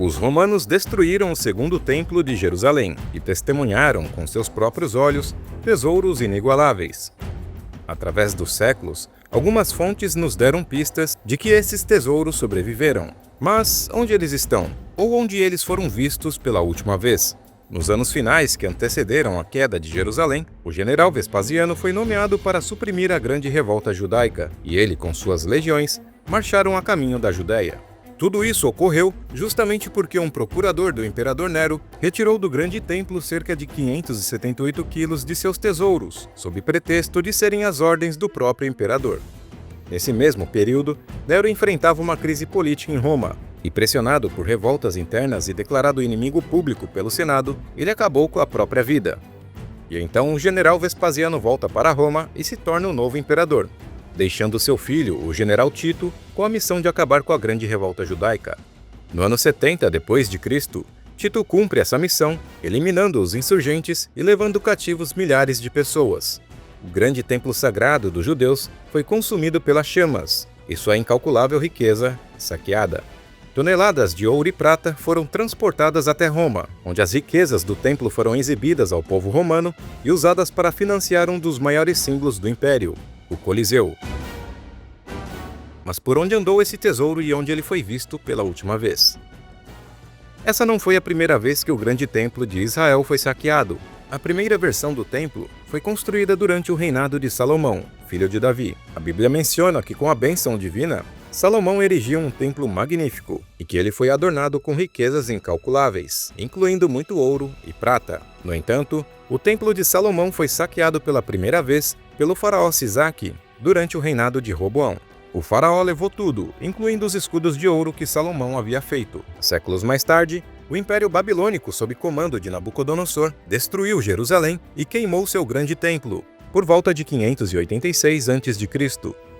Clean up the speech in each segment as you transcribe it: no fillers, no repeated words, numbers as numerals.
Os romanos destruíram o segundo templo de Jerusalém e testemunharam com seus próprios olhos tesouros inigualáveis. Através dos séculos, algumas fontes nos deram pistas de que esses tesouros sobreviveram. Mas onde eles estão? Ou onde eles foram vistos pela última vez? Nos anos finais que antecederam a queda de Jerusalém, o general Vespasiano foi nomeado para suprimir a grande revolta judaica, e ele, com suas legiões, marcharam a caminho da Judéia. Tudo isso ocorreu justamente porque um procurador do imperador Nero retirou do grande templo cerca de 578 quilos de seus tesouros, sob pretexto de serem as ordens do próprio imperador. Nesse mesmo período, Nero enfrentava uma crise política em Roma, e pressionado por revoltas internas e declarado inimigo público pelo Senado, ele acabou com a própria vida. E então o general Vespasiano volta para Roma e se torna o novo imperador, deixando seu filho, o general Tito, com a missão de acabar com a grande revolta judaica. No ano 70 d.C., Tito cumpre essa missão, eliminando os insurgentes e levando cativos milhares de pessoas. O grande templo sagrado dos judeus foi consumido pelas chamas, e sua incalculável riqueza saqueada. Toneladas de ouro e prata foram transportadas até Roma, onde as riquezas do templo foram exibidas ao povo romano e usadas para financiar um dos maiores símbolos do império, o Coliseu. Mas por onde andou esse tesouro e onde ele foi visto pela última vez? Essa não foi a primeira vez que o grande templo de Israel foi saqueado. A primeira versão do templo foi construída durante o reinado de Salomão, filho de Davi. A Bíblia menciona que, com a bênção divina, Salomão erigiu um templo magnífico e que ele foi adornado com riquezas incalculáveis, incluindo muito ouro e prata. No entanto, o templo de Salomão foi saqueado pela primeira vez pelo faraó Sisaque durante o reinado de Roboão. O faraó levou tudo, incluindo os escudos de ouro que Salomão havia feito. Séculos mais tarde, o Império Babilônico, sob comando de Nabucodonosor, destruiu Jerusalém e queimou seu grande templo, por volta de 586 a.C.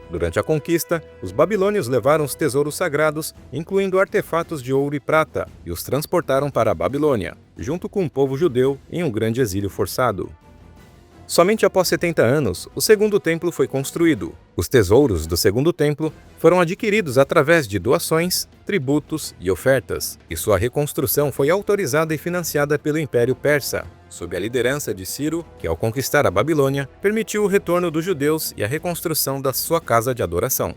Durante a conquista, os babilônios levaram os tesouros sagrados, incluindo artefatos de ouro e prata, e os transportaram para a Babilônia, junto com o povo judeu em um grande exílio forçado. Somente após 70 anos, o segundo templo foi construído. Os tesouros do segundo templo foram adquiridos através de doações, tributos e ofertas, e sua reconstrução foi autorizada e financiada pelo Império Persa, sob a liderança de Ciro, que ao conquistar a Babilônia, permitiu o retorno dos judeus e a reconstrução da sua casa de adoração.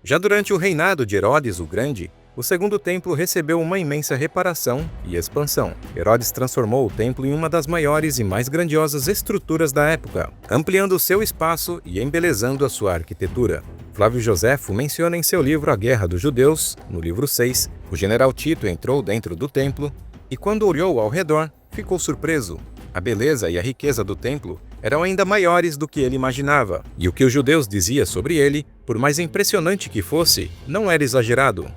Já durante o reinado de Herodes o Grande, o segundo templo recebeu uma imensa reparação e expansão. Herodes transformou o templo em uma das maiores e mais grandiosas estruturas da época, ampliando seu espaço e embelezando a sua arquitetura. Flávio Joséfo menciona em seu livro A Guerra dos Judeus, no livro 6, o general Tito entrou dentro do templo e, quando olhou ao redor, ficou surpreso. A beleza e a riqueza do templo eram ainda maiores do que ele imaginava, e o que os judeus diziam sobre ele, por mais impressionante que fosse, não era exagerado.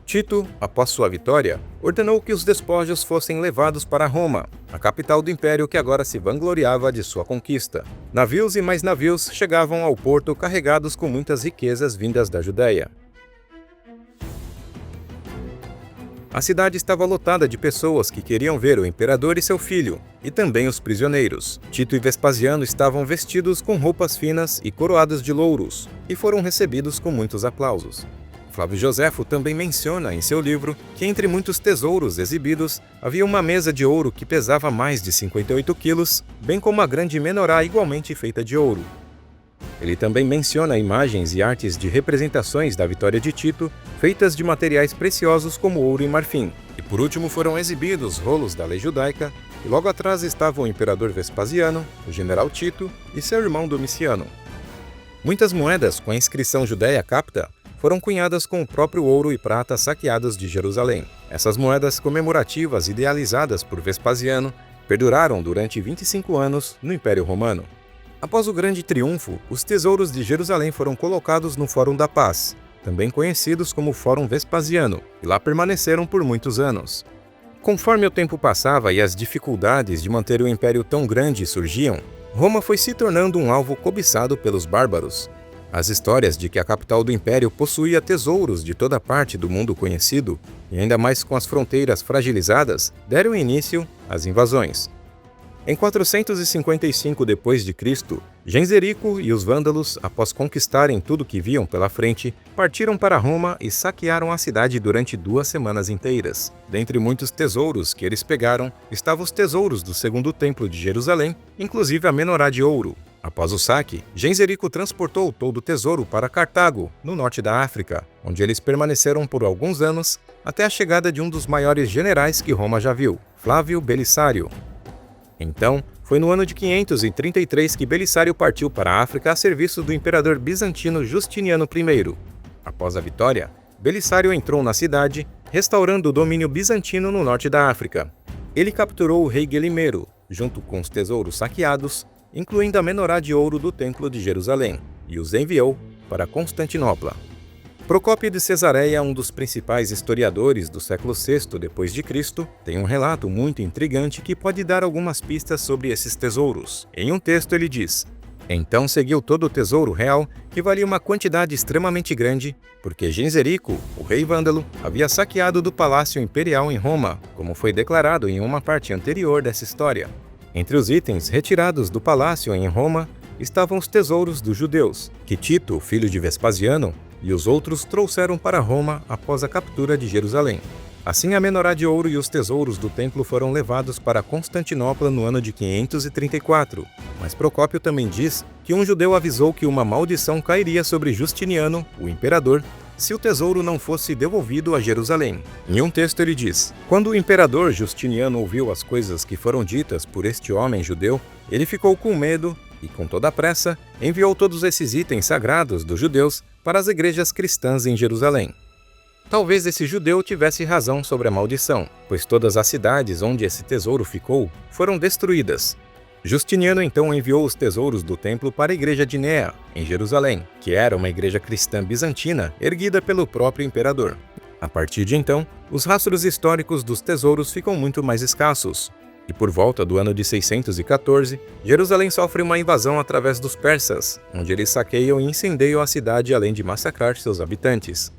Tito, após sua vitória, ordenou que os despojos fossem levados para Roma, a capital do império que agora se vangloriava de sua conquista. Navios e mais navios chegavam ao porto carregados com muitas riquezas vindas da Judéia. A cidade estava lotada de pessoas que queriam ver o imperador e seu filho, e também os prisioneiros. Tito e Vespasiano estavam vestidos com roupas finas e coroados de louros, e foram recebidos com muitos aplausos. Flávio Joséfo também menciona em seu livro que entre muitos tesouros exibidos havia uma mesa de ouro que pesava mais de 58 quilos, bem como uma grande menorá igualmente feita de ouro. Ele também menciona imagens e artes de representações da vitória de Tito, feitas de materiais preciosos como ouro e marfim. E por último foram exibidos rolos da lei judaica, e logo atrás estavam o imperador Vespasiano, o general Tito e seu irmão Domiciano. Muitas moedas com a inscrição Judéia Capta foram cunhadas com o próprio ouro e prata saqueados de Jerusalém. Essas moedas comemorativas idealizadas por Vespasiano perduraram durante 25 anos no Império Romano. Após o grande triunfo, os tesouros de Jerusalém foram colocados no Fórum da Paz, também conhecidos como Fórum Vespasiano, e lá permaneceram por muitos anos. Conforme o tempo passava e as dificuldades de manter o império tão grande surgiam, Roma foi se tornando um alvo cobiçado pelos bárbaros. As histórias de que a capital do império possuía tesouros de toda parte do mundo conhecido, e ainda mais com as fronteiras fragilizadas, deram início às invasões. Em 455 d.C., Genserico e os vândalos, após conquistarem tudo que viam pela frente, partiram para Roma e saquearam a cidade durante 2 semanas inteiras. Dentre muitos tesouros que eles pegaram, estavam os tesouros do segundo templo de Jerusalém, inclusive a menorá de ouro. Após o saque, Genserico transportou todo o tesouro para Cartago, no norte da África, onde eles permaneceram por alguns anos, até a chegada de um dos maiores generais que Roma já viu, Flávio Belisário. Então, foi no ano de 533 que Belisário partiu para a África a serviço do imperador bizantino Justiniano I. Após a vitória, Belisário entrou na cidade, restaurando o domínio bizantino no norte da África. Ele capturou o rei Guelimero, junto com os tesouros saqueados, incluindo a menorá de ouro do Templo de Jerusalém, e os enviou para Constantinopla. Procópio de Cesareia, um dos principais historiadores do século VI d.C., tem um relato muito intrigante que pode dar algumas pistas sobre esses tesouros. Em um texto ele diz: "Então seguiu todo o tesouro real, que valia uma quantidade extremamente grande, porque Genserico, o rei vândalo, havia saqueado do Palácio Imperial em Roma, como foi declarado em uma parte anterior dessa história." Entre os itens retirados do palácio em Roma estavam os tesouros dos judeus, que Tito, filho de Vespasiano, e os outros trouxeram para Roma após a captura de Jerusalém. Assim, a menorá de ouro e os tesouros do templo foram levados para Constantinopla no ano de 534. Mas Procópio também diz que um judeu avisou que uma maldição cairia sobre Justiniano, o imperador, se o tesouro não fosse devolvido a Jerusalém. Em um texto ele diz: "Quando o imperador Justiniano ouviu as coisas que foram ditas por este homem judeu, ele ficou com medo e, com toda a pressa, enviou todos esses itens sagrados dos judeus para as igrejas cristãs em Jerusalém." Talvez esse judeu tivesse razão sobre a maldição, pois todas as cidades onde esse tesouro ficou foram destruídas. Justiniano então enviou os tesouros do templo para a igreja de Néa, em Jerusalém, que era uma igreja cristã bizantina erguida pelo próprio imperador. A partir de então, os rastros históricos dos tesouros ficam muito mais escassos. E por volta do ano de 614, Jerusalém sofre uma invasão através dos persas, onde eles saqueiam e incendeiam a cidade além de massacrar seus habitantes.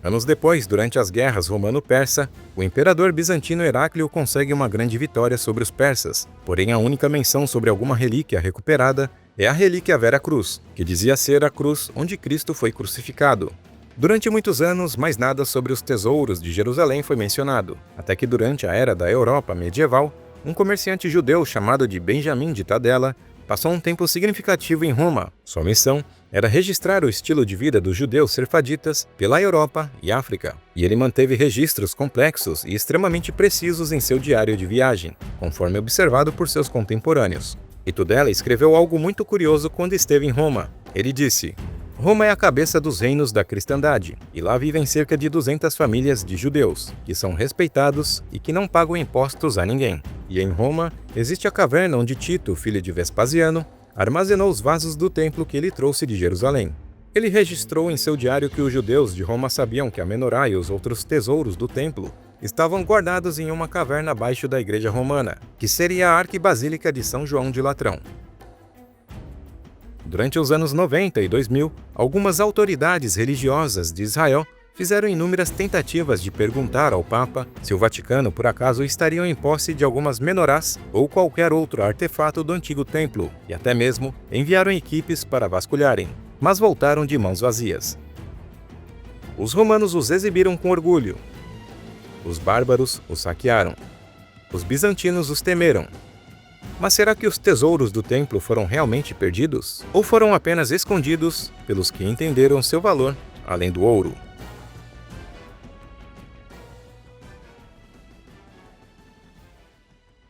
Anos depois, durante as guerras romano-persa, o imperador bizantino Heráclio consegue uma grande vitória sobre os persas, porém a única menção sobre alguma relíquia recuperada é a relíquia Vera Cruz, que dizia ser a cruz onde Cristo foi crucificado. Durante muitos anos, mais nada sobre os tesouros de Jerusalém foi mencionado, até que durante a era da Europa medieval, um comerciante judeu chamado de Benjamim de Tadela passou um tempo significativo em Roma. Sua missão era registrar o estilo de vida dos judeus serfaditas pela Europa e África, e ele manteve registros complexos e extremamente precisos em seu diário de viagem, conforme observado por seus contemporâneos. E Tudela escreveu algo muito curioso quando esteve em Roma. Ele disse: "Roma é a cabeça dos reinos da cristandade, e lá vivem cerca de 200 famílias de judeus, que são respeitados e que não pagam impostos a ninguém. E em Roma existe a caverna onde Tito, filho de Vespasiano, armazenou os vasos do templo que ele trouxe de Jerusalém." Ele registrou em seu diário que os judeus de Roma sabiam que a menorá e os outros tesouros do templo estavam guardados em uma caverna abaixo da igreja romana, que seria a Arquibasílica de São João de Latrão. Durante os anos 90 e 2000, algumas autoridades religiosas de Israel fizeram inúmeras tentativas de perguntar ao Papa se o Vaticano por acaso estaria em posse de algumas menorás ou qualquer outro artefato do antigo templo, e até mesmo enviaram equipes para vasculharem, mas voltaram de mãos vazias. Os romanos os exibiram com orgulho. Os bárbaros os saquearam. Os bizantinos os temeram. Mas será que os tesouros do templo foram realmente perdidos? Ou foram apenas escondidos pelos que entenderam seu valor além do ouro?